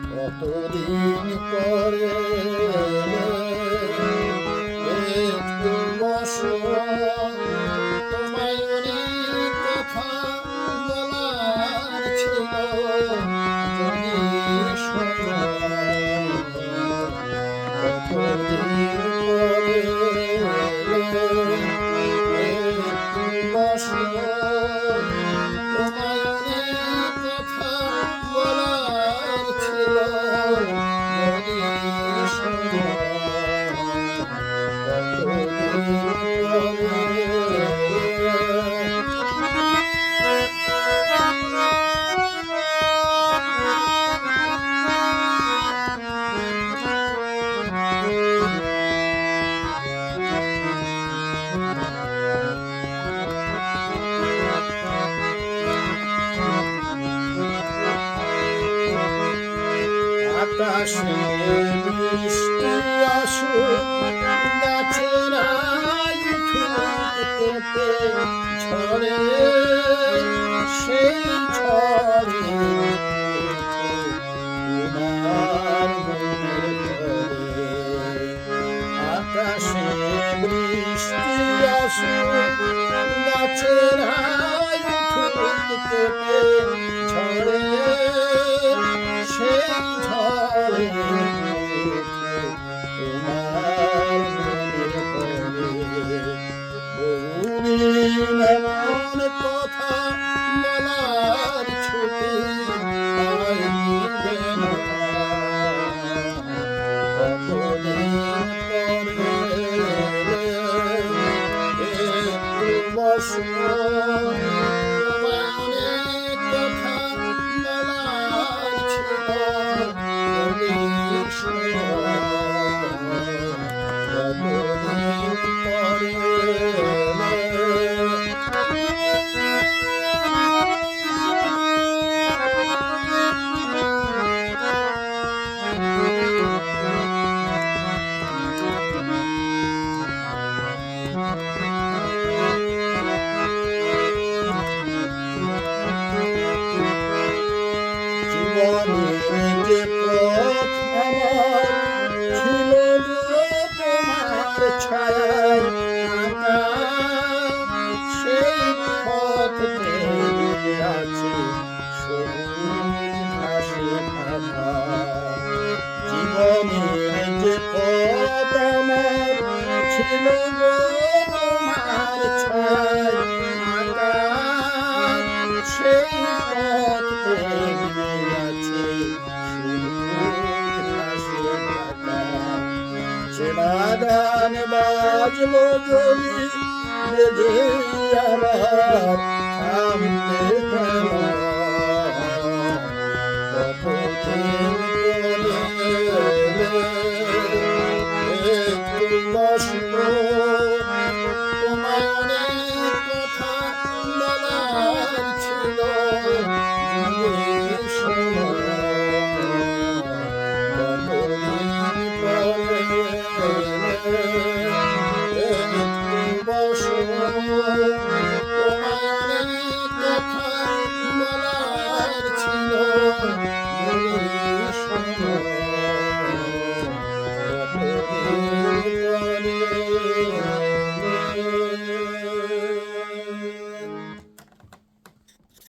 কতদিন পরে একটু বসো, তোমায় অনেক কথা বলার ছিল, যদি শোনো। কতদিন পরে একটু বসো, তোমায় অনেক কথা বলার ছিল, যদি শোনো। কতদিন পরে আকাশে বৃষ্টি আসুক, গাছের কেঁপে ঝরে, সেই ঝরে তোমার মনের ঘরে। আকাশে বৃষ্টি আসুক, গাছের কেঁপে ঝরে, সেই ঝরে তোমার মনের ঘরে। বহুদিন এমন কথা বলার ছুটি পাইনি যেন। কতদিন পরে একটু বসো, তোমায় অনেক কথা বলার ছিল, যদি শোনো। কতদিন পরে জীবনের যে পথ আমার ছিল গো তোমার ছায়ায় আঁকা, সেই পথ পেরিয়ে আছে সবুজ ঘাসে ঢাকা। জীবনের যে পথ আমার ছিল গো তোমার ছায়ায় আঁকা, সেই পথ পেরিয়ে আছে সবুজ ঘাসে ঢাকা। চেনা গান বাজলো যদি বেজে আবার থামবে কেন?